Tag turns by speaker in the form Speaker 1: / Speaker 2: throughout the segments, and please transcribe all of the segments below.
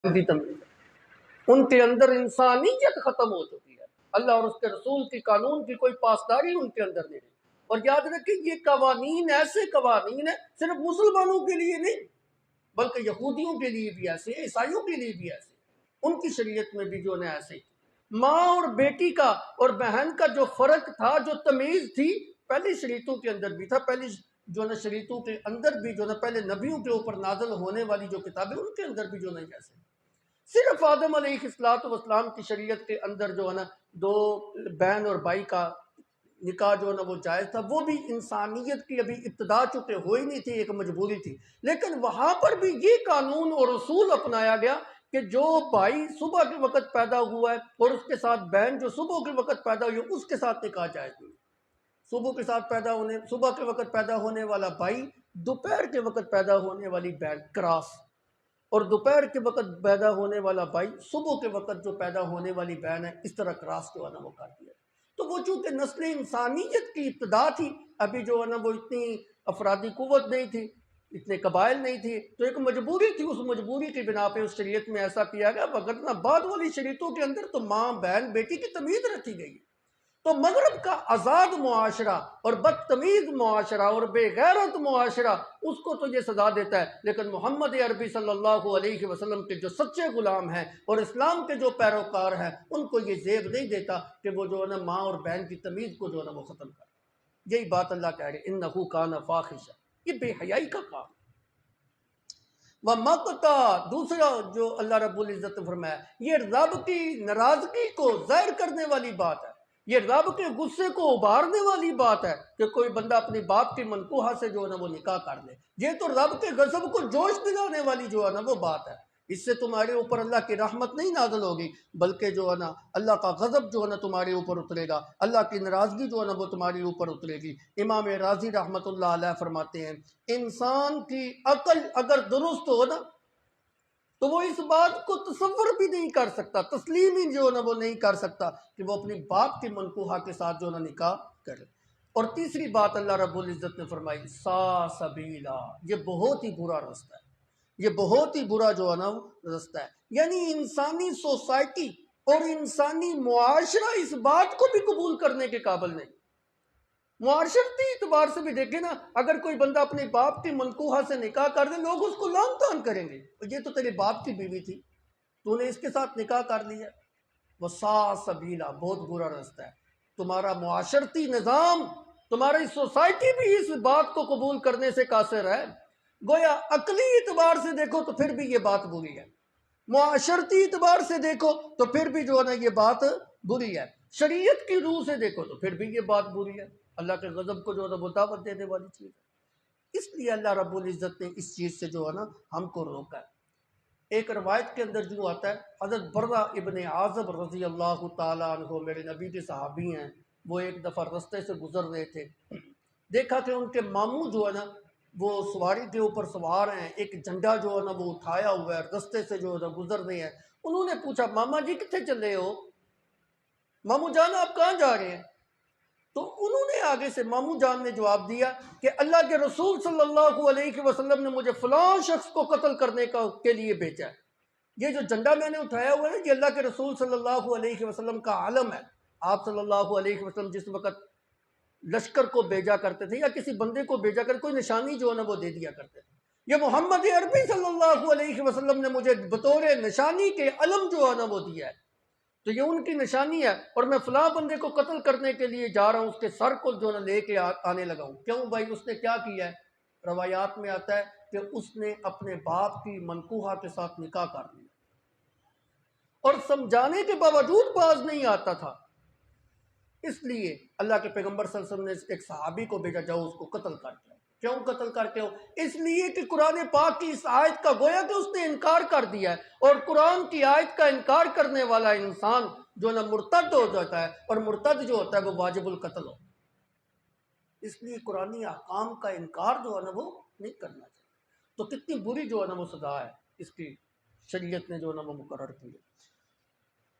Speaker 1: کی تمیز ہے، ان کے اندر انسانیت ختم ہو چکی ہے، اللہ اور اس کے رسول کی قانون کی کوئی پاسداری ان کے اندر نہیں ہے۔ اور یاد رکھیں یہ قوانین ایسے قوانین ہیں صرف مسلمانوں کے لیے نہیں بلکہ یہودیوں کے لیے بھی ایسے، عیسائیوں کے لیے بھی ایسے، ان کی شریعت میں بھی جو ہے ایسے ہی۔ ماں اور بیٹی کا اور بہن کا جو فرق تھا، جو تمیز تھی، پہلی شریعتوں کے اندر بھی تھا، پہلی جو ہے شریعتوں کے اندر بھی جو ہے پہلے نبیوں کے اوپر نازل ہونے والی جو کتابیں ان کے اندر بھی جو نہیں ایسے۔ صرف آدم علیہ السلام کی شریعت کے اندر جو ہے نا دو بہن اور بھائی کا نکاح جو ہے نا وہ جائز تھا، وہ بھی انسانیت کی ابھی ابتدا چکے ہوئی نہیں تھی، ایک مجبوری تھی، لیکن وہاں پر بھی یہ قانون اور اصول اپنایا گیا کہ جو بھائی صبح کے وقت پیدا ہوا ہے اور اس کے ساتھ بہن جو صبح کے وقت پیدا ہوئی ہے اس کے ساتھ نکاح جائز نہیں۔ صبح کے وقت پیدا ہونے والا بھائی دوپہر کے وقت پیدا ہونے والی بہن کراس، اور دوپہر کے وقت پیدا ہونے والا بھائی صبح کے وقت جو پیدا ہونے والی بہن ہے، اس طرح کراس جو ہے نا وہ کر دیا۔ تو وہ چونکہ نسل انسانیت کی ابتدا تھی، ابھی جو ہے نا وہ اتنی افرادی قوت نہیں تھی، اتنے قبائل نہیں تھی، تو ایک مجبوری تھی، اس مجبوری کی بنا پہ اس شریعت میں ایسا کیا گیا، وگرنہ بعد والی شریعتوں کے اندر تو ماں بہن بیٹی کی تمیز رکھی گئی ہے۔ تو مغرب کا آزاد معاشرہ اور بدتمیز معاشرہ اور بے غیرت معاشرہ اس کو تو یہ سزا دیتا ہے، لیکن محمد عربی صلی اللہ علیہ وسلم کے جو سچے غلام ہیں اور اسلام کے جو پیروکار ہیں ان کو یہ زیب نہیں دیتا کہ وہ جو ہے نا ماں اور بہن کی تمیز کو جو ہے نا وہ ختم کر۔ یہی بات اللہ کہہ رہے انہ کان فاحشہ، یہ بے حیائی کا کام۔ وَمَقْتَ، دوسرا جو اللہ رب العزت نے فرمایا یہ رب کی ناراضگی کو ظاہر کرنے والی بات ہے، یہ رب کے غصے کو ابھارنے والی بات ہے کہ کوئی بندہ اپنی باپ کی منکوحہ سے جو ہے نا وہ نکاح کر لے، یہ تو رب کے غضب کو جوش دلانے والی جو ہے نا وہ بات ہے۔ اس سے تمہارے اوپر اللہ کی رحمت نہیں نازل ہوگی بلکہ جو ہے نا اللہ کا غضب جو ہے نا تمہارے اوپر اترے گا، اللہ کی ناراضگی جو ہے نا وہ تمہارے اوپر اترے گی۔ امام راضی رحمت اللہ علیہ فرماتے ہیں انسان کی عقل اگر درست ہو نا تو وہ اس بات کو تصور بھی نہیں کر سکتا، تسلیم ہی جو ہے نا وہ نہیں کر سکتا کہ وہ اپنی باپ کی منکوحہ کے ساتھ جو ہے نا نکاح کرے۔ اور تیسری بات اللہ رب العزت نے فرمائی سا سبیلا، یہ بہت ہی برا رستہ ہے، یہ بہت ہی برا جو ہے نا رستہ ہے، یعنی انسانی سوسائٹی اور انسانی معاشرہ اس بات کو بھی قبول کرنے کے قابل نہیں۔ معاشرتی اعتبار سے بھی دیکھیں نا، اگر کوئی بندہ اپنے باپ کی منکوحہ سے نکاح کر دے لوگ اس کو لعن طعن کریں گے، یہ تو تیرے باپ کی بیوی تھی، تو نے اس کے ساتھ نکاح کر لیا۔ وَسَاءَ سَبِيلًا، بہت برا رستہ ہے۔ تمہارا معاشرتی نظام، تمہاری سوسائٹی بھی اس بات کو قبول کرنے سے قاصر ہے۔ گویا عقلی اعتبار سے دیکھو تو پھر بھی یہ بات بری ہے، معاشرتی اعتبار سے دیکھو تو پھر بھی جو ہے نا یہ بات بری ہے، شریعت کی روح سے دیکھو تو پھر بھی یہ بات بری ہے، اللہ کے غضب کو جو ہے نا وہ دعوت دینے والی چیز ہے۔ اس لیے اللہ رب العزت نے اس چیز سے جو ہے نا ہم کو روکا ہے۔ ایک روایت کے اندر جو آتا ہے حضرت برہ ابن عازب رضی اللہ تعالیٰ عنہ میرے نبی کے صحابی ہیں، وہ ایک دفعہ رستے سے گزر رہے تھے، دیکھا کہ ان کے ماموں جو ہے نا وہ سواری کے اوپر سوار ہیں، ایک جھنڈا جو ہے نا وہ اٹھایا ہوا ہے، رستے سے جو ہے نا گزر رہے ہیں۔ انہوں نے پوچھا ماما جی کتنے چلے ہو، ماموں جان آپ کہاں جا رہے ہیں؟ تو انہوں نے آگے سے ماموں جان نے جواب دیا کہ اللہ کے رسول صلی اللہ علیہ وسلم نے مجھے فلاں شخص کو قتل کرنے کے لیے بھیجا ہے۔ یہ جو جھنڈا میں نے اٹھایا ہوا ہے یہ اللہ کے رسول صلی اللہ علیہ وسلم کا علم ہے۔ آپ صلی اللہ علیہ وسلم جس وقت لشکر کو بھیجا کرتے تھے یا کسی بندے کو بھیجا کرتے کوئی نشانی جو ہے نا وہ دے دیا کرتے تھے، یہ محمد عربی صلی اللہ علیہ وسلم نے مجھے بطور نشانی کے علم جو ہے نا وہ دیا ہے، تو یہ ان کی نشانی ہے، اور میں فلاں بندے کو قتل کرنے کے لیے جا رہا ہوں، اس کے سر کو جو ہے نا لے کے آنے لگا ہوں۔ کیوں بھائی اس نے کیا کیا ہے؟ روایات میں آتا ہے کہ اس نے اپنے باپ کی منکوحہ کے ساتھ نکاح کر لیا، اور سمجھانے کے باوجود باز نہیں آتا تھا، اس لیے اللہ کے پیغمبر صلی اللہ علیہ وسلم نے ایک صحابی کو بھیجا جاؤ اس کو قتل کر کے۔ کیوں قتل کرتے ہو؟ اس لیے کہ قرآن پاک کی اس آیت کا گویا کہ اس نے انکار کر دیا ہے، اور قرآن کی آیت کا انکار کرنے والا انسان جو نا مرتد ہو جاتا ہے، اور مرتد جو ہوتا ہے وہ واجب القتل ہو، اس لیے قرآنی احکام کا انکار جو ہے نا وہ نہیں کرنا چاہیے۔ تو کتنی بری جو ہے نا وہ سزا ہے اس کی شریعت نے جو ہے نا وہ مقرر کی ہے۔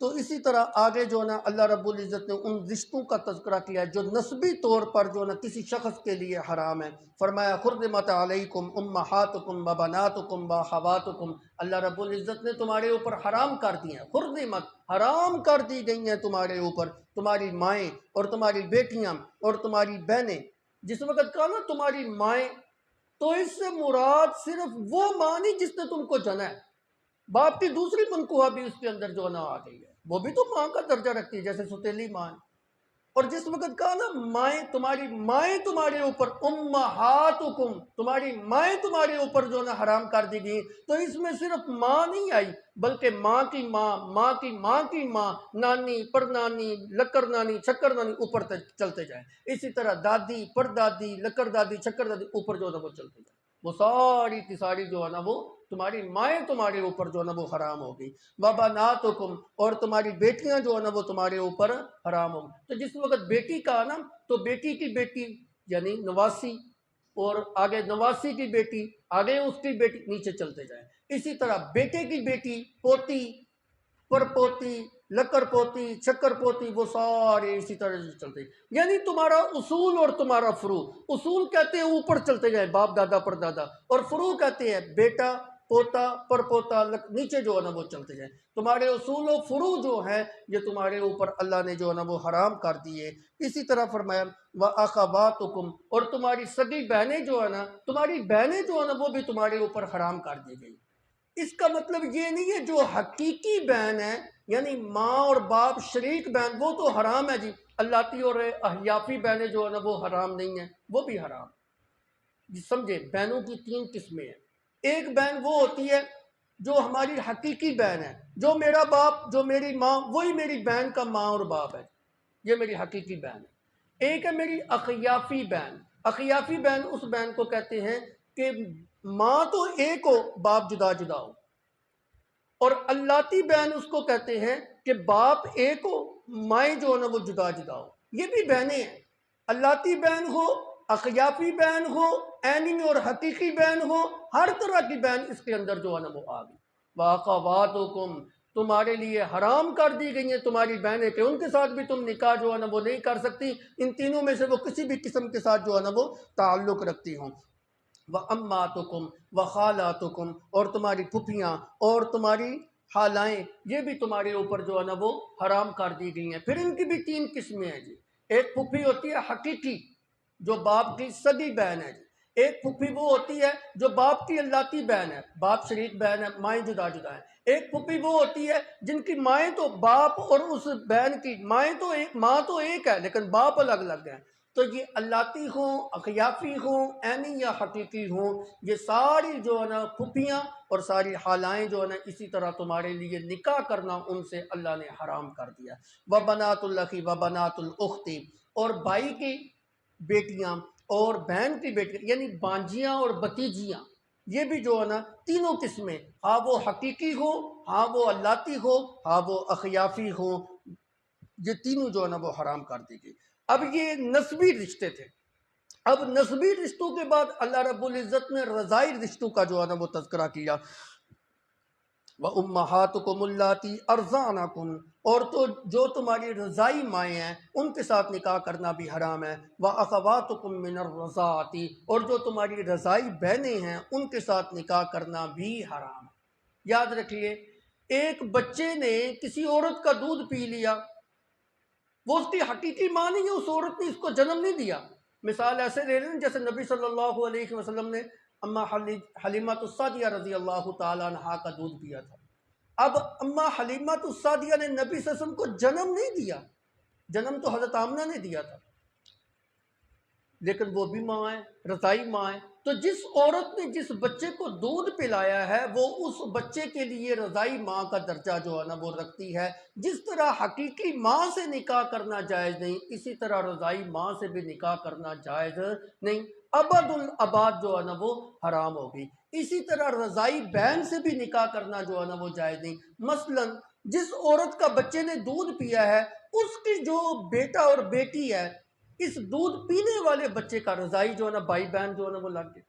Speaker 1: تو اسی طرح آگے جو ہے نا اللہ رب العزت نے ان رشتوں کا تذکرہ کیا ہے جو نسبی طور پر جو ہے نا کسی شخص کے لیے حرام ہے. فرمایا حرمت علیکم امہاتکم و بناتکم و خواتکم. اللہ رب العزت نے تمہارے اوپر حرام کر دی ہیں، حرمت حرام کر دی گئی ہیں تمہارے اوپر، تمہاری مائیں اور تمہاری بیٹیاں اور تمہاری بہنیں. جس وقت کہا نا تمہاری مائیں، تو اس سے مراد صرف وہ ماں نہیں جس نے تم کو جنا ہے، باپ کی دوسری منقوہ بھی اس کے اندر جو نہ آ گئی ہے، وہ بھی تو ماں کا درجہ رکھتی ہے جیسے ستیلی ماں. اور جس وقت کہا نا مائیں تمہارے اوپر امہاتکم، تمہاری مائیں تمہارے اوپر جو نا حرام کر دی گئی، تو اس میں صرف ماں نہیں آئی بلکہ ماں کی ماں، ماں کی ماں کی ماں، نانی، پرنانی، لکر نانی، چکر نانی، اوپر چلتے جائیں. اسی طرح دادی، پردادی، لکر دادی، چکر دادی، اوپر جو ہے وہ چلتے جائیں. وہ ساری کی ساری جو ہے نا وہ تمہاری مائیں تمہارے اوپر جو ہے نا وہ حرام ہو گئی. وبناتکم، اور تمہاری بیٹیاں جو ہے نا وہ تمہارے اوپر حرام ہو گئی. تو جس وقت بیٹی کا نا تو بیٹی کی بیٹی یعنی نواسی، اور آگے نواسی کی بیٹی، آگے اس کی بیٹی، نیچے چلتے جائیں. اسی طرح بیٹے کی بیٹی، پوتی، پر پوتی، لکر پوتی، چکر پوتی، وہ سارے اسی طرح سے چلتے ہیں. یعنی تمہارا اصول اور تمہارا فروع، اصول کہتے ہیں اوپر چلتے جائیں باپ دادا پر دادا، اور فروع کہتے ہیں بیٹا، پوتا، پر پوتا، نیچے جو ہے نا وہ چلتے جائیں. تمہارے اصول و فروع جو ہیں یہ تمہارے اوپر اللہ نے جو ہے نا وہ حرام کر دیے. اسی طرح فرمایا وَأَخَوَاتُكُمْ، اور تمہاری سگی بہنیں جو ہے نا، تمہاری بہنیں جو ہے نا وہ بھی تمہارے اوپر حرام کر دی گئی. اس کا مطلب یہ نہیں ہے جو حقیقی بہن ہے یعنی ماں اور باپ شریک بہن وہ تو حرام ہے جی، اللاتی اور احیافی بہنیں جو ہے نا وہ حرام نہیں ہیں، وہ بھی حرام جی. سمجھے، بہنوں کی 3 قسمیں ہیں. ایک بہن وہ ہوتی ہے جو ہماری حقیقی بہن ہے، جو میرا باپ، جو میری ماں، وہی میری بہن کا ماں اور باپ ہے، یہ میری حقیقی بہن ہے. ایک ہے میری اخیافی بہن. اخیافی بہن اس بہن کو کہتے ہیں کہ ماں تو ایک ہو، باپ جدا جدا ہو. اور اللاتی بہن اس کو کہتے ہیں کہ باپ ایک ہو، مائیں جو ہے نا وہ جدا جدا ہو. یہ بھی بہنیں ہیں، اللاتی بہن ہو، اخیافی بہن ہو، عینی اور حقیقی بہن ہو، ہر طرح کی بہن اس کے اندر جو ہے نا وہ آ گئی. وَأَخَوَاتُكُمْ، تمہارے لیے حرام کر دی گئی ہیں تمہاری بہنیں کہ ان کے ساتھ بھی تم نکاح جو ہے نا وہ نہیں کر سکتی، ان تینوں میں سے وہ کسی بھی قسم کے ساتھ جو ہے نا وہ تعلق رکھتی ہوں. وَأَمَّاتُكُمْ وَخَالَاتُكُمْ، اور تمہاری پھپھیاں اور تمہاری خالائیں، یہ بھی تمہارے اوپر جو ہے نا وہ حرام کر دی گئی ہیں. پھر ان کی بھی 3 قسمیں ہیں جی. ایک پھپھی ہوتی ہے حقیقی جو باپ کی سگی بہن ہے جی. ایک پھپھی وہ ہوتی ہے جو باپ کی اللاتی بہن ہے، باپ شریک بہن ہے، مائیں جدا جدا ہیں. ایک پھپھی وہ ہوتی ہے جن کی مائیں تو باپ اور اس بہن کی مائیں تو ایک، ماں تو ایک ہے لیکن باپ الگ الگ ہیں. تو یہ اللاتی ہوں، اخیافی ہوں، عینی یا حقیقی ہوں، یہ ساری جو ہے نا پھپھیاں اور ساری خالائیں جو ہے نا اسی طرح تمہارے لیے نکاح کرنا ان سے اللہ نے حرام کر دیا. وَبَنَاتُ الْأَخِ وَبَنَاتُ الْأُخْتِ، اور بھائی کی بیٹیاں اور بہن کی بیٹیاں یعنی بانجیاں اور بتیجیاں، یہ بھی جو ہے نا تینوں قسمیں، ہاں وہ حقیقی ہو، ہاں وہ اللاتی ہو، ہاں وہ اخیافی ہو، یہ تینوں جو ہے نا وہ حرام کر دی گئی. اب یہ نسبی رشتے تھے. اب نسبی رشتوں کے بعد اللہ رب العزت نے رضائی رشتوں کا جو ہے نا وہ تذکرہ کیا. وَأُمَّهَاتُكُمُ اللَّاتِي أَرْضَعْنَكُمْ، اور تو جو تمہاری رضائی مائیں ہیں ان کے ساتھ نکاح کرنا بھی حرام ہے. وَأَخَوَاتُكُم مِّنَ الرَّضَاعَةِ، اور جو تمہاری رضائی بہنیں ہیں ان کے ساتھ نکاح کرنا بھی حرام ہے. یاد رکھیے، ایک بچے نے کسی عورت کا دودھ پی لیا، وہ اس کی حقیقی ماں نہیں ہے، اس عورت نے اس کو جنم نہیں دیا. مثال ایسے لے لیں جیسے نبی صلی اللہ علیہ وسلم نے اما حلیمۃ السعدیہ رضی اللہ تعالیٰ عنہا کا دودھ پیا تھا. اب اما حلیمۃ السعدیہ نے نبی صلی اللہ علیہ وسلم کو جنم نہیں دیا، جنم تو حضرت آمنہ نے دیا تھا، لیکن وہ بھی ماں ہے، رضائی ماں ہے. تو جس عورت نے جس بچے کو دودھ پلایا ہے وہ اس بچے کے لیے رضائی ماں کا درجہ جو ہے نا وہ رکھتی ہے. جس طرح حقیقی ماں سے نکاح کرنا جائز نہیں، اسی طرح رضائی ماں سے بھی نکاح کرنا جائز نہیں. ابد الاباد جو ہے نا وہ حرام ہوگی. اسی طرح رضائی بہن سے بھی نکاح کرنا جو ہے نا وہ جائز نہیں. مثلا جس عورت کا بچے نے دودھ پیا ہے اس کی جو بیٹا اور بیٹی ہے، اس دودھ پینے والے بچے کا رضائی جو ہے نا بھائی بہن جو ہے نا وہ لگ گئے.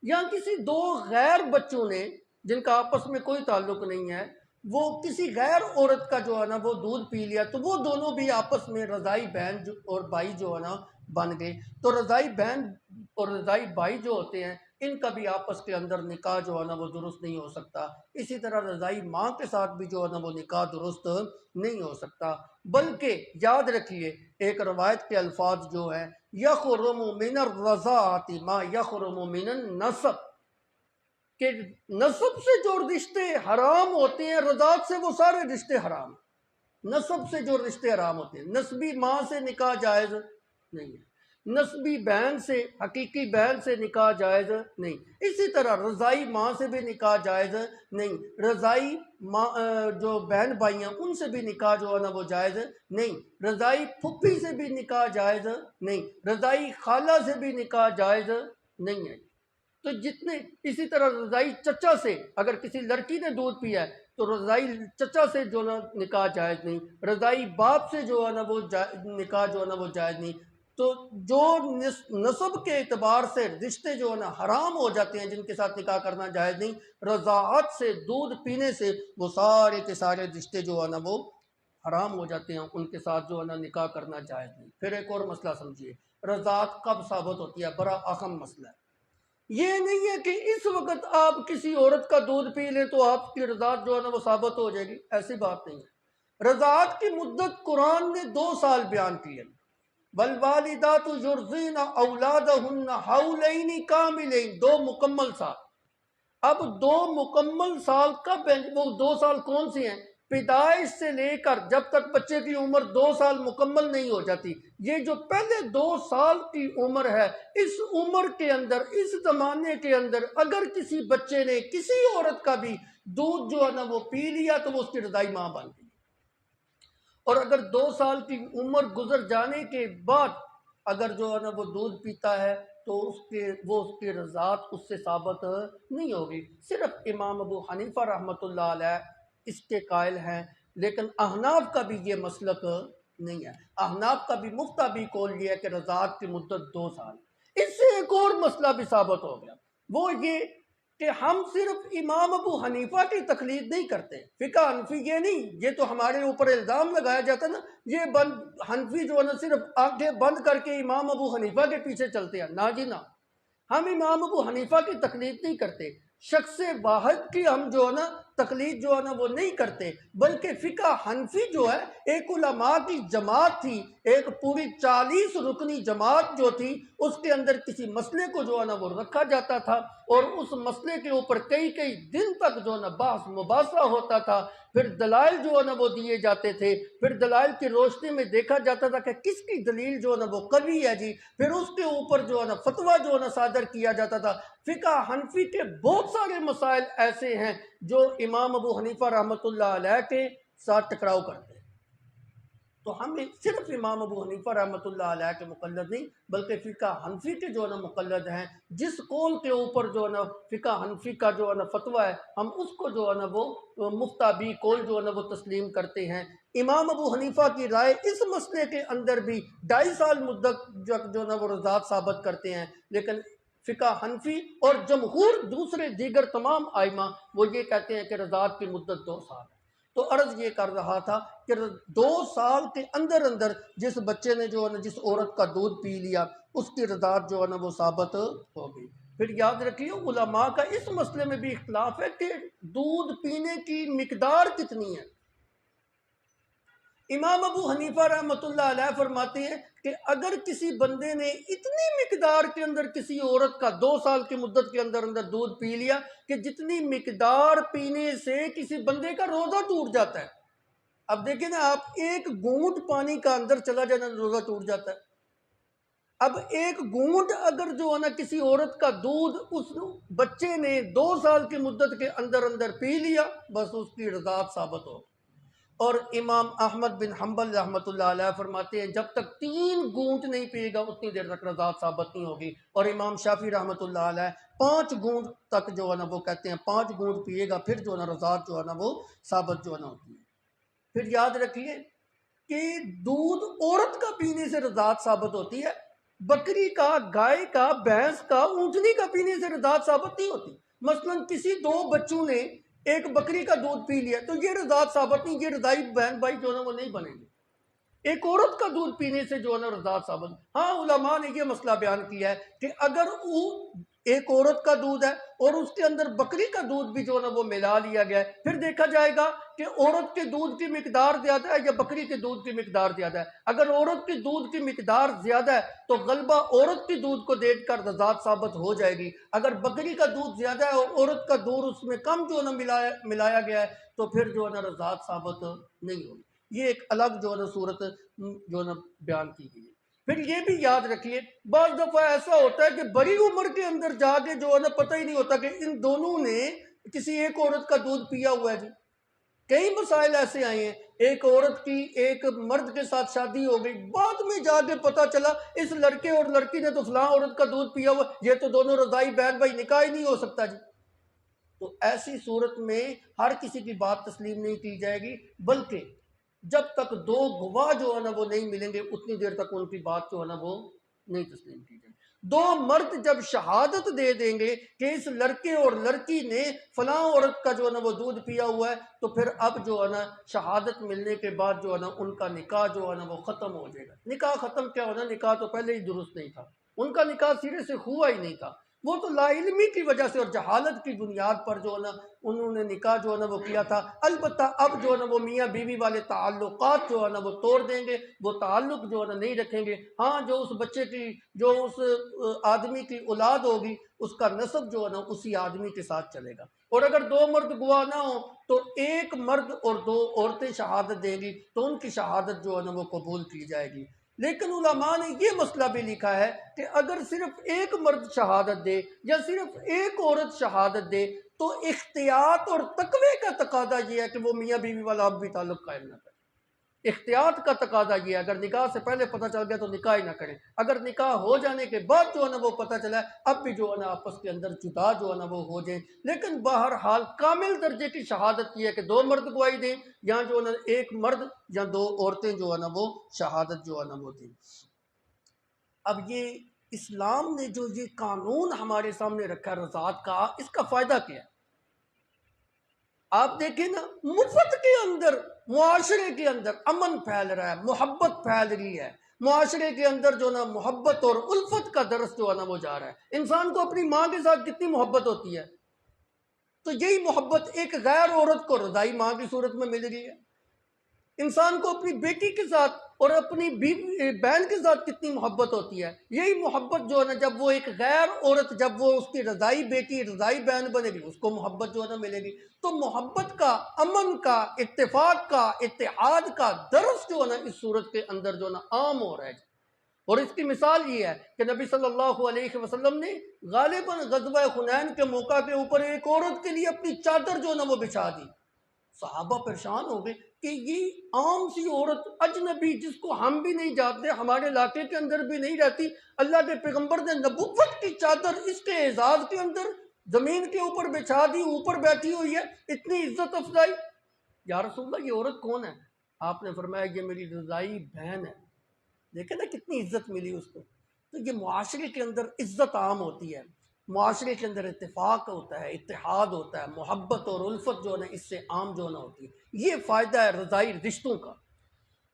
Speaker 1: یا کسی 2 غیر بچوں نے جن کا آپس میں کوئی تعلق نہیں ہے، وہ کسی غیر عورت کا جو ہے نا وہ دودھ پی لیا، تو وہ دونوں بھی آپس میں رضائی بہن اور بھائی جو ہے نا بن گئے۔ تو رضائی بہن اور رضائی بھائی جو ہوتے ہیں ان کا بھی آپس کے اندر نکاح جو ہے نا وہ درست نہیں ہو سکتا۔ اسی طرح رضائی ماں کے ساتھ بھی جو ہے نا وہ نکاح درست نہیں ہو سکتا۔ بلکہ یاد رکھیے ایک روایت کے الفاظ جو ہیں یخرم من الرضاعۃ ما یخرم من النسب، کہ نسب سے جو رشتے حرام ہوتے ہیں رضاعت سے وہ سارے رشتے حرام ہیں۔ نسب سے جو رشتے حرام ہوتے ہیں، نسبی ماں سے نکاح جائز نہیں ہے، نسبی بہن سے، حقیقی بہن سے نکاح جائز نہیں، اسی طرح رضائی ماں سے بھی نکاح جائز نہیں، رضائی ماں جو بہن بھائی ہیں ان سے بھی نکاح جو ہے نا وہ جائز نہیں، رضائی پھپھی سے بھی نکاح جائز نہیں، رضائی خالہ سے بھی نکاح جائز نہیں ہے۔ تو جتنے، اسی طرح رضائی چچا سے اگر کسی لڑکی نے دودھ پیا ہے تو رضائی چچا سے جو نا نکاح جائز نہیں، رضائی باپ سے جو ہے نا وہ نکاح جو ہے نا وہ جائز نہیں۔ تو جو نسب کے اعتبار سے رشتے جو ہے نا حرام ہو جاتے ہیں جن کے ساتھ نکاح کرنا جائز نہیں، رضاعت سے، دودھ پینے سے وہ سارے کے سارے رشتے جو ہے نا وہ حرام ہو جاتے ہیں، ان کے ساتھ جو ہے نا نکاح کرنا جائز نہیں۔ پھر ایک اور مسئلہ سمجھیے، رضاعت کب ثابت ہوتی ہے؟ بڑا اہم مسئلہ ہے۔ یہ نہیں ہے کہ اس وقت آپ کسی عورت کا دودھ پی لیں تو آپ کی رضاعت جو ہے نا وہ ثابت ہو جائے گی، ایسی بات نہیں ہے۔ رضاعت کی مدت قرآن نے 2 سال بیان کی ہے، والوالدات یرضعن اولادہن حولین کاملین، 2 مکمل سال۔ اب 2 مکمل سال کب ہیں؟ وہ 2 سال کون سے ہیں؟ پیدائش سے لے کر جب تک بچے کی عمر 2 سال مکمل نہیں ہو جاتی، یہ جو پہلے 2 سال کی عمر ہے، اس عمر کے اندر، اس زمانے کے اندر اگر کسی بچے نے کسی عورت کا بھی دودھ جو ہے نا وہ پی لیا تو وہ اس کی رضائی ماں بن گئی۔ اور اگر 2 سال کی عمر گزر جانے کے بعد اگر جو ہے نا وہ دودھ پیتا ہے تو اس کی رضاعت اس سے ثابت نہیں ہوگی۔ صرف امام ابو حنیفہ رحمۃ اللہ علیہ اس کے قائل ہیں، لیکن احناف کا بھی یہ مسلک نہیں ہے۔ احناف کا بھی مفتابی قول یہ ہے کہ رضاعت کی مدت 2 سال۔ اس سے ایک اور مسئلہ بھی ثابت ہو گیا، وہ یہ کہ ہم صرف امام ابو حنیفہ کی تقلید نہیں کرتے، فقہ حنفی یہ نہیں، یہ تو ہمارے اوپر الزام لگایا جاتا ہے نا، یہ حنفی جو ہے نا صرف آنکھیں بند کر کے امام ابو حنیفہ کے پیچھے چلتے ہیں۔ نہ جی نہ، ہم امام ابو حنیفہ کی تقلید نہیں کرتے، شخص واحد کی ہم جو ہے نا تقلید جو ہے نا وہ نہیں کرتے، بلکہ فقہ حنفی جو ہے ایک علماء کی جماعت تھی، ایک پوری 40 رکنی جماعت جو تھی، اس کے اندر کسی مسئلے کو جو ہے نا وہ رکھا جاتا تھا اور اس مسئلے کے اوپر کئی دن تک جو ہے نا بحث مباحثہ ہوتا تھا، پھر دلائل جو ہے نا وہ دیے جاتے تھے، پھر دلائل کی روشنی میں دیکھا جاتا تھا کہ کس کی دلیل جو ہے نا وہ قوی ہے جی، پھر اس کے اوپر جو ہے نا فتویٰ جو ہے نا صادر کیا جاتا تھا۔ فقہ حنفی کے بہت سارے مسائل ایسے ہیں جو امام ابو حنیفہ رحمۃ اللہ علیہ کے ساتھ ٹکراؤ کرتے ہیں، تو ہم صرف امام ابو حنیفہ رحمۃ اللہ علیہ کے مقلد نہیں بلکہ فقہ حنفی کے جو ہے نا مقلد ہیں۔ جس قول کے اوپر جو ہے نا فقہ حنفی کا جو ہے نا فتویٰ ہے، ہم اس کو جو ہے نا وہ مفتابی قول جو ہے نا وہ تسلیم کرتے ہیں۔ امام ابو حنیفہ کی رائے اس مسئلے کے اندر بھی 2.5 سال مدت جو ہے نا وہ رضاعت ثابت کرتے ہیں، لیکن فقہ حنفی اور جمہور دوسرے دیگر تمام ائمہ وہ یہ کہتے ہیں کہ رضاعت کی مدت 2 سال ہے۔ تو عرض یہ کر رہا تھا کہ 2 سال کے اندر اندر جس بچے نے جو ہے نا جس عورت کا دودھ پی لیا اس کی رضاعت جو ہے نا وہ ثابت ہو گئی۔ پھر یاد رکھیے علماء کا اس مسئلے میں بھی اختلاف ہے کہ دودھ پینے کی مقدار کتنی ہے۔ امام ابو حنیفہ رحمۃ اللہ علیہ فرماتے ہیں کہ اگر کسی بندے نے اتنی مقدار کے اندر کسی عورت کا 2 سال کی مدت کے اندر اندر دودھ پی لیا کہ جتنی مقدار پینے سے کسی بندے کا روزہ ٹوٹ جاتا ہے، اب دیکھیں نا آپ ایک گھونٹ پانی کا اندر چلا جانا روزہ ٹوٹ جاتا ہے، اب ایک گھونٹ اگر جو ہے نا کسی عورت کا دودھ اس بچے نے 2 سال کی مدت کے اندر اندر پی لیا بس اس کی رضاعت ثابت ہو۔ اور امام احمد بن حنبل رحمۃ اللہ علیہ فرماتے ہیں جب تک 3 گھونٹ نہیں پیے گا اتنی دیر تک رضاعت ثابت نہیں ہوگی، اور امام شافعی رحمۃ اللہ علیہ 5 گھونٹ تک جو ہے نا وہ کہتے ہیں 5 گھونٹ پیے گا پھر جو ہے نا رضاعت جو ہے نا وہ ثابت جو ہے نا ہوتی ہے۔ پھر یاد رکھیے کہ دودھ عورت کا پینے سے رضاعت ثابت ہوتی ہے، بکری کا، گائے کا، بھینس کا، اونٹنی کا پینے سے رضاعت ثابت نہیں ہوتی۔ مثلا کسی 2 بچوں نے ایک بکری کا دودھ پی لیا تو یہ رضاعت ثابت نہیں، یہ رضائی بہن بھائی جو ہے نا وہ نہیں بنیں گے۔ ایک عورت کا دودھ پینے سے جو ہے نا رضاعت ثابت۔ ہاں علماء نے یہ مسئلہ بیان کیا ہے کہ اگر وہ ایک عورت کا دودھ ہے اور اس کے اندر بکری کا دودھ بھی جو ہے نا وہ ملا لیا گیا ہے، پھر دیکھا جائے گا کہ عورت کے دودھ کی مقدار زیادہ ہے یا بکری کے دودھ کی مقدار زیادہ ہے۔ اگر عورت کے دودھ کی مقدار زیادہ ہے تو غلبہ عورت کے دودھ کو دیکھ کر رضاعت ثابت ہو جائے گی۔ اگر بکری کا دودھ زیادہ ہے اور عورت کا دودھ اس میں کم جو ہے نا ملایا گیا ہے تو پھر جو ہے نا رضاعت ثابت نہیں ہوگی۔ یہ ایک الگ جو ہے نا صورت جو ہے نا بیان کی گئی ہے۔ پھر یہ بھی یاد رکھیے بعض دفعہ ایسا ہوتا ہے کہ بڑی عمر کے اندر جا کے جو ہے نا پتہ ہی نہیں ہوتا کہ ان دونوں نے کسی ایک عورت کا دودھ پیا ہوا ہے جی۔ کئی مسائل ایسے آئے ہیں، ایک عورت کی ایک مرد کے ساتھ شادی ہو گئی، بعد میں جا کے پتہ چلا اس لڑکے اور لڑکی نے تو فلاں عورت کا دودھ پیا ہوا، یہ تو دونوں رضائی بہن بھائی، نکاح ہی نہیں ہو سکتا جی۔ تو ایسی صورت میں ہر کسی کی بات تسلیم نہیں کی جائے گی، بلکہ جب تک دو گواہ جو ہے نا وہ نہیں ملیں گے اتنی دیر تک ان کی بات جو ہے نا وہ نہیں تسلیم کی جائے گی۔ دو مرد جب شہادت دے دیں گے کہ اس لڑکے اور لڑکی نے فلاں عورت کا جو ہے نا وہ دودھ پیا ہوا ہے، تو پھر اب جو ہے نا شہادت ملنے کے بعد جو ہے نا ان کا نکاح جو ہے نا وہ ختم ہو جائے گا۔ نکاح ختم کیا ہونا، نکاح تو پہلے ہی درست نہیں تھا، ان کا نکاح سرے سے ہوا ہی نہیں تھا، وہ تو لا علمی کی وجہ سے اور جہالت کی بنیاد پر جو ہے نا انہوں نے نکاح جو ہے نا وہ کیا تھا۔ البتہ اب جو ہے نا وہ میاں بیوی والے تعلقات جو ہے نا وہ توڑ دیں گے، وہ تعلق جو ہے نا نہیں رکھیں گے۔ ہاں جو اس بچے کی، جو اس آدمی کی اولاد ہوگی اس کا نسب جو ہے نا اسی آدمی کے ساتھ چلے گا۔ اور اگر دو مرد گواہ نہ ہوں تو ایک مرد اور دو عورتیں شہادت دیں گی تو ان کی شہادت جو ہے نا وہ قبول کی جائے گی۔ لیکن علماء نے یہ مسئلہ بھی لکھا ہے کہ اگر صرف ایک مرد شہادت دے یا صرف ایک عورت شہادت دے تو احتیاط اور تقوی کا تقاضا یہ ہے کہ وہ میاں بیوی والا اب بھی تعلق قائم نہ کرے۔ احتیاط کا تقاضا یہ ہے، اگر نکاح سے پہلے پتہ چل گیا تو نکاح ہی نہ کریں، اگر نکاح ہو جانے کے بعد جو ہے نا وہ پتہ چلا ہے اب بھی جو ہے نا آپس کے اندر جدا جو ہے نا وہ ہو جائیں۔ لیکن بہرحال کامل درجے کی شہادت یہ ہے کہ دو مرد گواہی دیں یا جو ہے نا ایک مرد یا دو عورتیں جو ہے نا وہ شہادت جو ہے نا وہ دیں۔ اب یہ اسلام نے جو یہ قانون ہمارے سامنے رکھا ہے رضاعت کا، اس کا فائدہ کیا ہے؟ آپ دیکھیں نا، مفت کے اندر معاشرے کے اندر امن پھیل رہا ہے، محبت پھیل رہی ہے، معاشرے کے اندر جو نا محبت اور الفت کا درس جو ہے نا وہ جا رہا ہے۔ انسان کو اپنی ماں کے ساتھ کتنی محبت ہوتی ہے، تو یہی محبت ایک غیر عورت کو رضائی ماں کی صورت میں مل رہی ہے۔ انسان کو اپنی بیٹی کے ساتھ اور اپنی بہن کے ساتھ کتنی محبت ہوتی ہے، یہی محبت جو ہے نا جب وہ ایک غیر عورت، جب وہ اس کی رضائی بیٹی رضائی بہن بنے گی اس کو محبت جو ہے نا ملے گی۔ تو محبت کا، امن کا، اتفاق کا، اتحاد کا درس جو ہے نا اس صورت کے اندر جو ہے نا عام ہو رہا ہے۔ اور اس کی مثال یہ ہے کہ نبی صلی اللہ علیہ وسلم نے غالباً غزوہ حنین کے موقع کے اوپر ایک عورت کے لیے اپنی چادر جو ہے نا وہ بچھا دی۔ صحابہ پریشان ہو گئے کہ یہ عام سی عورت اجنبی جس کو ہم بھی نہیں جانتے، ہمارے علاقے کے اندر بھی نہیں رہتی، اللہ کے پیغمبر نے نبوت کی چادر اس کے اعزاز کے اندر زمین کے اوپر بچھا دی، اوپر بیٹھی ہوئی ہے، اتنی عزت افزائی۔ یا رسول اللہ یہ عورت کون ہے؟ آپ نے فرمایا یہ میری رضائی بہن ہے۔ دیکھیں نا کتنی عزت ملی اس کو۔ تو یہ معاشرے کے اندر عزت عام ہوتی ہے، معاشرے کے اندر اتفاق ہوتا ہے، اتحاد ہوتا ہے، محبت اور الفت جو ہے نا اس سے عام جو ہے نا ہوتی ہے۔ یہ فائدہ ہے رضائی رشتوں کا۔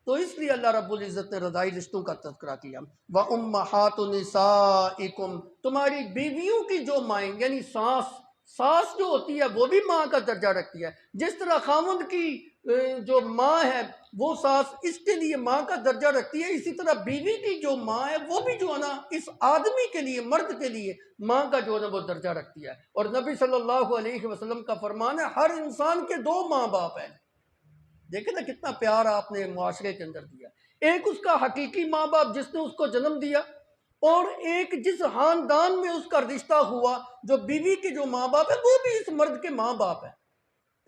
Speaker 1: تو اس لیے اللہ رب العزت نے رضائی رشتوں کا تذکرہ کیا۔ وَأُمَّهَاتُ نِسَائِكُمْ، تمہاری بیویوں کی جو مائیں یعنی ساس جو ہوتی ہے وہ بھی ماں کا درجہ رکھتی ہے۔ جس طرح خاوند کی جو ماں ہے وہ ساس اس کے لیے ماں کا درجہ رکھتی ہے، اسی طرح بیوی کی جو ماں ہے وہ بھی جو ہے نا اس آدمی کے لیے، مرد کے لیے ماں کا جو ہے نا وہ درجہ رکھتی ہے۔ اور نبی صلی اللہ علیہ وسلم کا فرمان ہے ہر انسان کے دو ماں باپ ہیں۔ دیکھیں نا کتنا پیار آپ نے معاشرے کے اندر دیا۔ ایک اس کا حقیقی ماں باپ جس نے اس کو جنم دیا، اور ایک جس خاندان میں اس کا رشتہ ہوا، جو بیوی کے جو ماں باپ ہے وہ بھی اس مرد کے ماں باپ ہے۔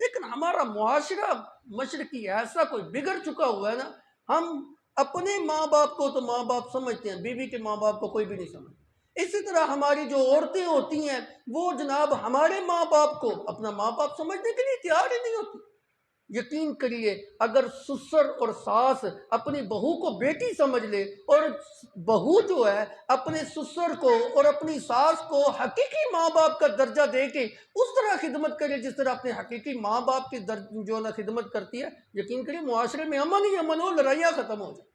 Speaker 1: لیکن ہمارا معاشرہ مشرقی ایسا کوئی بگڑ چکا ہوا ہے نا، ہم اپنے ماں باپ کو تو ماں باپ سمجھتے ہیں، بیوی کے ماں باپ کو کوئی بھی نہیں سمجھتے۔ اسی طرح ہماری جو عورتیں ہوتی ہیں وہ جناب ہمارے ماں باپ کو اپنا ماں باپ سمجھنے کے لیے تیار ہی نہیں ہوتی۔ یقین کریے اگر سسر اور ساس اپنی بہو کو بیٹی سمجھ لے اور بہو جو ہے اپنے سسر کو اور اپنی ساس کو حقیقی ماں باپ کا درجہ دے کے اس طرح خدمت کرے جس طرح اپنے حقیقی ماں باپ کی جو نا خدمت کرتی ہے، یقین کریے معاشرے میں امن ہی امن ہو، لڑائیاں ختم ہو جائیں.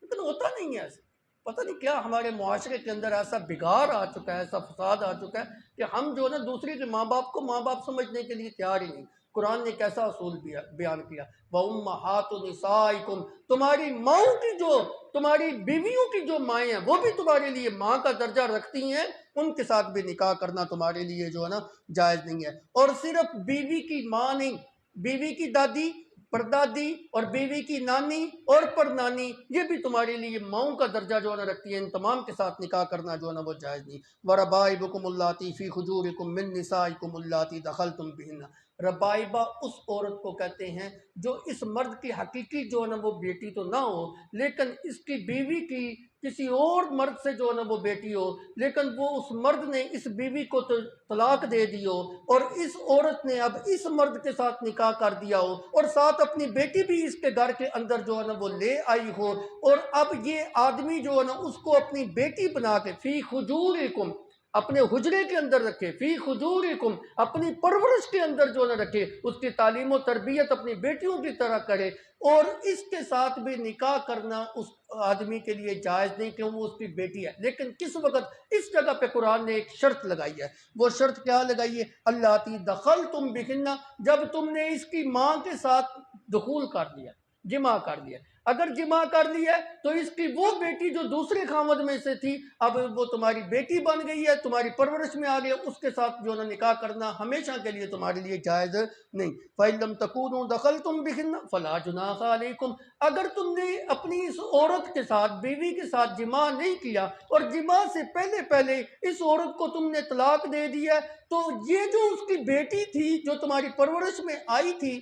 Speaker 1: لیکن ہوتا نہیں ہے ایسے. پتہ نہیں کیا ہمارے معاشرے کے اندر ایسا بگاڑ آ چکا ہے، ایسا فساد آ چکا ہے کہ ہم جو ہے نا دوسرے کے ماں باپ کو ماں باپ سمجھنے کے لیے تیار ہی نہیں. قرآن نے کیسا اصول بیان کیا، وَأُمَّهَاتُ نِسَائِكُمْ، تمہاری ماؤں کی جو تمہاری بیویوں کی جو مائیں ہیں وہ بھی تمہارے لیے ماں کا درجہ رکھتی ہیں، ان کے ساتھ بھی نکاح کرنا تمہارے لیے جو ہے نا جائز نہیں ہے. اور صرف بیوی کی ماں نہیں، بیوی کی دادی، پردادی اور بیوی کی نانی اور پردنانی یہ بھی تمہارے لیے ماؤں کا درجہ جو ہے نا رکھتی ہے. ان تمام کے ساتھ نکاح کرنا جو ہے نا وہ جائز نہیں. وَرَبَائِبُكُمُ اللَّاتِي فِي خُجُورِكُم مِّن نِّسَائِكُمُ اللَّاتِي دَخَلْتُم بِهِنَّ. ربائبہ اس عورت کو کہتے ہیں جو اس مرد کی حقیقی جو ہے نا وہ بیٹی تو نہ ہو، لیکن اس کی بیوی کی کسی اور مرد سے جو ہے نا وہ بیٹی ہو، لیکن وہ اس مرد نے اس بیوی کو طلاق دے دی ہو اور اس عورت نے اب اس مرد کے ساتھ نکاح کر دیا ہو اور ساتھ اپنی بیٹی بھی اس کے گھر کے اندر جو ہے نا وہ لے آئی ہو، اور اب یہ آدمی جو ہے نا اس کو اپنی بیٹی بنا کے فی خجورکم اپنے حجرے کے اندر رکھے، فی خجورکم اپنی پرورش کے اندر جو نہ رکھے، اس کی تعلیم و تربیت اپنی بیٹیوں کی طرح کرے، اور اس کے ساتھ بھی نکاح کرنا اس آدمی کے لیے جائز نہیں کہ وہ اس کی بیٹی ہے. لیکن کس وقت اس جگہ پہ قرآن نے ایک شرط لگائی ہے. وہ شرط کیا لگائی ہے؟ اللَّاتِي دَخَلْتُم بِهِنَّ، جب تم نے اس کی ماں کے ساتھ دخول کر لیا، جمع کر لیا. اگر جمع کر لیا تو اس کی وہ بیٹی جو دوسرے خاوند میں سے تھی اب وہ تمہاری بیٹی بن گئی ہے، تمہاری پرورش میں آ گئی، اس کے ساتھ جو نا نکاح کرنا ہمیشہ کے لیے تمہارے لیے جائز نہیں. فَإِن لَّمْ تَكُونُوا دَخَلْتُم بِهِنَّ فَلَا جُنَاحَ عَلَيْكُمْ، اگر تم نے اپنی اس عورت کے ساتھ، بیوی کے ساتھ جمع نہیں کیا اور جمع سے پہلے اس عورت کو تم نے طلاق دے دیا، تو یہ جو اس کی بیٹی تھی جو تمہاری پرورش میں آئی تھی،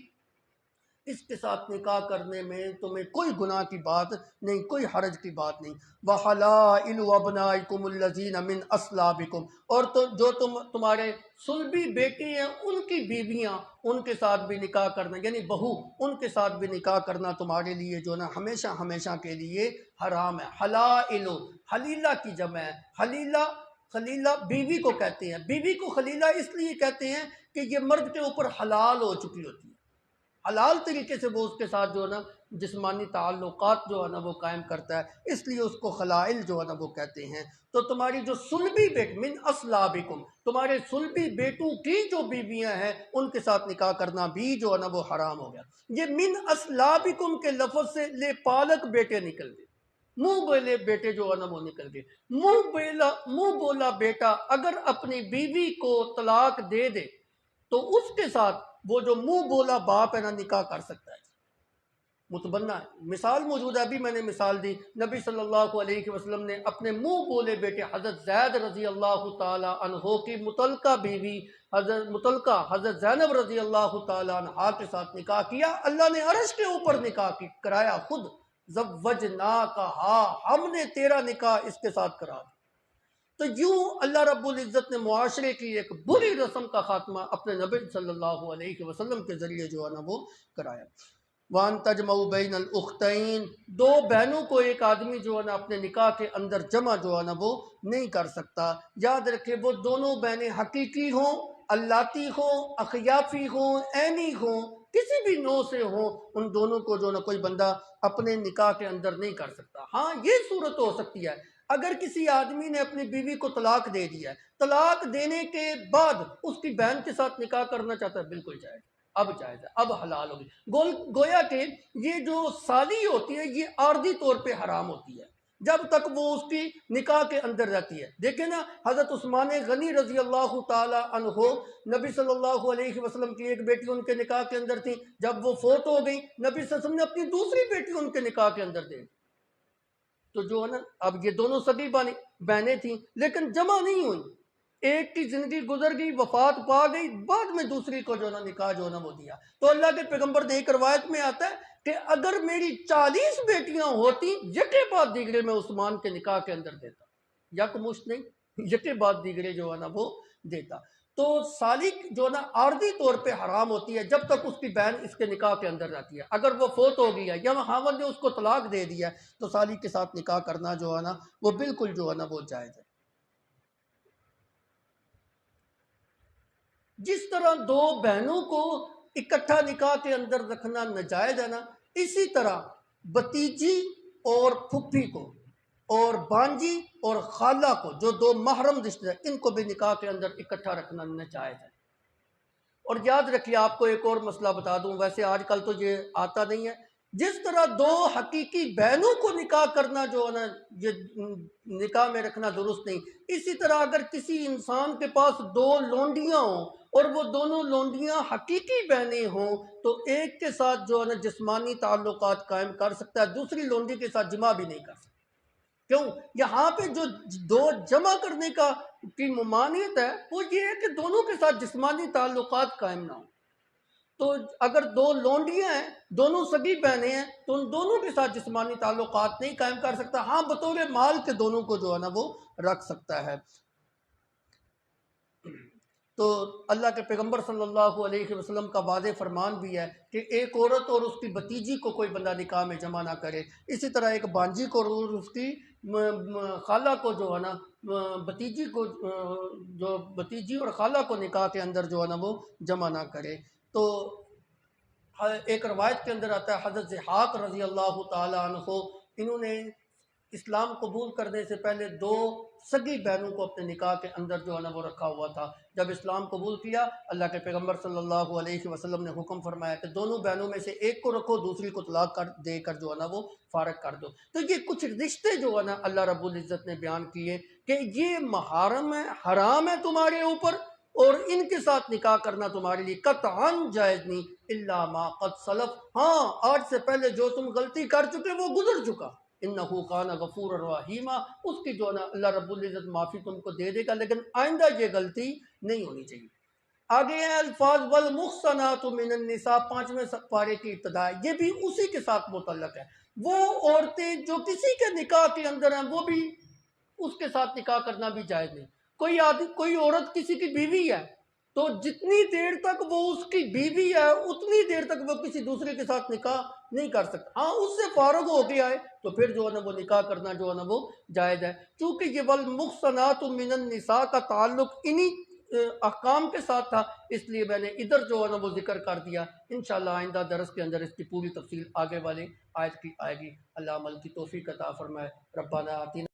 Speaker 1: اس کے ساتھ نکاح کرنے میں تمہیں کوئی گناہ کی بات نہیں، کوئی حرج کی بات نہیں. وَحَلَائِلُ أَبْنَائِكُمُ الَّذِينَ مِنْ أَصْلَابِكُمْ، اور جو تمہارے صلبی بیٹی ہیں ان کی بیویاں، ان کے ساتھ بھی نکاح کرنا، یعنی بہو، ان کے ساتھ بھی نکاح کرنا تمہارے لیے جو نا ہمیشہ کے لیے حرام ہے. حلائل، حلیلہ کی جمع ہے. خلیلہ بیوی کو کہتے ہیں. بیوی کو خلیلہ اس لیے کہتے ہیں کہ یہ مرد کے اوپر حلال ہو چکی ہوتی ہے، حلال طریقے سے وہ اس کے ساتھ جو ہے نا جسمانی تعلقات جو ہے نا وہ قائم کرتا ہے، اس لیے اس کو خلائل جو ہے نا وہ کہتے ہیں. تو تمہاری جو صلبی بیٹ من اصلابکم، تمہارے صلبی بیٹوں کی جو بیویاں ہیں ان کے ساتھ نکاح کرنا بھی جو ہے نا وہ حرام ہو گیا. یہ من اصلابکم کے لفظ سے لے پالک بیٹے نکل گئے، منہ بولے بیٹے جو ہے نا وہ نکل گئے. منہ بولا بیٹا اگر اپنی بیوی کو طلاق دے دے تو اس کے ساتھ وہ جو منہ بولا باپ ہے نا نکاح کر سکتا ہے، متبنہ ہے. مثال موجود ہے، ابھی میں نے مثال دی، نبی صلی اللہ علیہ وسلم نے اپنے منہ بولے بیٹے حضرت زید رضی اللہ تعالی عنہ کی متعلقہ بیوی حضرت زینب رضی اللہ تعالی عنہ کے ساتھ نکاح کیا. اللہ نے عرش کے اوپر نکاح کرایا خود، زوجناکہا، ہم نے تیرا نکاح اس کے ساتھ کرا دیا. تو یوں اللہ رب العزت نے معاشرے کی ایک بری رسم کا خاتمہ اپنے نبی صلی اللہ علیہ وسلم کے ذریعے جو ہے نا وہ کرایا. وَأَن تَجْمَعُوا بَيْنَ الْأُخْتَيْنِ، دو بہنوں کو ایک آدمی جو ہے نا اپنے نکاح کے اندر جمع جو ہے نا وہ نہیں کر سکتا. یاد رکھے وہ دونوں بہنیں حقیقی ہوں، اللاتی ہوں، اخیافی ہوں، عینی ہوں، کسی بھی نوع سے ہوں، ان دونوں کو جو نا کوئی بندہ اپنے نکاح کے اندر نہیں کر سکتا. ہاں یہ صورت ہو سکتی ہے اگر کسی آدمی نے اپنی بیوی کو طلاق دے دیا ہے، طلاق دینے کے بعد اس کی بہن کے ساتھ نکاح کرنا چاہتا ہے، بالکل جائز، اب جائز ہے، اب حلال ہوگی. گویا کہ یہ جو سالی ہوتی ہے یہ عارضی طور پہ حرام ہوتی ہے جب تک وہ اس کی نکاح کے اندر رہتی ہے. دیکھیں نا حضرت عثمان غنی رضی اللہ تعالی عنہ، نبی صلی اللہ علیہ وسلم کی ایک بیٹی ان کے نکاح کے اندر تھی، جب وہ فوت ہو گئی نبی صلی اللہ علیہ وسلم نے اپنی دوسری بیٹی ان کے نکاح کے اندر دے دی. تو جو ہے نا اب یہ دونوں سگی بہنیں تھیں لیکن جمع نہیں ہوئی، ایک کی زندگی گزر گئی، وفات پا گئی، بعد میں دوسری کو جو ہے نا نکاح جو ہے نا وہ دیا. تو اللہ کے پیغمبر نے ایک روایت میں آتا ہے کہ اگر میری 40 بیٹیاں ہوتی یکے بعد دیگرے میں عثمان کے نکاح کے اندر دیتا، یک مشت نہیں، یکے بعد دیگرے جو ہے نا وہ دیتا. تو سالک جو نا عارضی طور پہ حرام ہوتی ہے جب تک اس کی بہن اس کے نکاح کے اندر رہتی ہے. اگر وہ فوت ہو گئی ہے یا خاوند نے اس کو طلاق دے دیا ہے تو سالک کے ساتھ نکاح کرنا جو ہے نا وہ بالکل جو ہے نا وہ جائز ہے. جس طرح دو بہنوں کو اکٹھا نکاح کے اندر رکھنا ناجائز ہے نا، اسی طرح بتیجی اور پھپھی کو اور بانجی اور خالہ کو، جو دو محرم رشتے ہیں، ان کو بھی نکاح کے اندر اکٹھا رکھنا ناجائز ہے. اور یاد رکھیے، آپ کو ایک اور مسئلہ بتا دوں، ویسے آج کل تو یہ آتا نہیں ہے، جس طرح دو حقیقی بہنوں کو نکاح کرنا جو ہے نا یہ نکاح میں رکھنا درست نہیں، اسی طرح اگر کسی انسان کے پاس دو لونڈیاں ہوں اور وہ دونوں لونڈیاں حقیقی بہنیں ہوں تو ایک کے ساتھ جو ہے نا جسمانی تعلقات قائم کر سکتا ہے، دوسری لونڈی کے ساتھ جمع بھی نہیں کر سکتا. کیوں؟ یہاں پہ جو دو جمع کرنے کی ممانعت ہے وہ یہ ہے کہ دونوں کے ساتھ جسمانی تعلقات قائم نہ ہوں. تو اگر دو لونڈیاں ہیں، دونوں سگی بہنیں ہیں، تو ان دونوں کے ساتھ جسمانی تعلقات نہیں قائم کر سکتا. ہاں، بطور مال کے دونوں کو جو ہے نا وہ رکھ سکتا ہے. تو اللہ کے پیغمبر صلی اللہ علیہ وسلم کا واضح فرمان بھی ہے کہ ایک عورت اور اس کی بتیجی کو کوئی بندہ نکاح میں جمع نہ کرے. اسی طرح ایک بانجی کو اور اس کی خالہ کو جو ہے نا بتیجی کو جو بتیجی اور خالہ کو نکاح کے اندر جو ہے نا وہ جمع نہ کرے. تو ایک روایت کے اندر آتا ہے، حضرت ضحاک رضی اللہ تعالی عنہ، انہوں نے اسلام قبول کرنے سے پہلے دو سگی بہنوں کو اپنے نکاح کے اندر جو ہے نا وہ رکھا ہوا تھا. جب اسلام قبول کیا، اللہ کے پیغمبر صلی اللہ علیہ وسلم نے حکم فرمایا کہ دونوں بہنوں میں سے ایک کو رکھو، دوسری کو طلاق دے کر جو ہے نا وہ فارغ کر دو. تو یہ کچھ رشتے جو ہے نا اللہ رب العزت نے بیان کیے کہ یہ محرم ہے، حرام ہے تمہارے اوپر، اور ان کے ساتھ نکاح کرنا تمہارے لیے قطعاً جائز نہیں، الا ما قد سلف، ہاں آج سے پہلے جو تم غلطی کر چکے وہ گزر چکا. انہو کان غفور الرحیمہ، اس کی جو نا اللہ رب العزت معافی تم کو دے دے گا، لیکن آئندہ یہ غلطی نہیں ہونی چاہیے. آگے ہیں الفاظ والمحصنات من النساء، 5ویں پارے کی ابتدا ہے، یہ بھی اسی کے ساتھ متعلق ہے. وہ عورتیں جو کسی کے نکاح کے اندر ہیں وہ بھی اس کے ساتھ نکاح کرنا بھی جائز نہیں. کوئی عورت کسی کی بیوی ہے تو جتنی دیر تک وہ اس کی بیوی ہے اتنی دیر تک وہ کسی دوسرے کے ساتھ نکاح نہیں کر سکتا. ہاں، اس سے فارغ ہو گیا ہے تو پھر جو ہے نا وہ نکاح کرنا جو ہے نا وہ جائز ہے. چونکہ یہ والمحصنات من النساء کا تعلق انہی احکام کے ساتھ تھا، اس لیے میں نے ادھر جو ہے نا وہ ذکر کر دیا. انشاءاللہ آئندہ درس کے اندر اس کی پوری تفصیل آگے والے آیت کی آئے گی. اللہ عمل کی توفیق عطا فرمائے. ربنا آتنا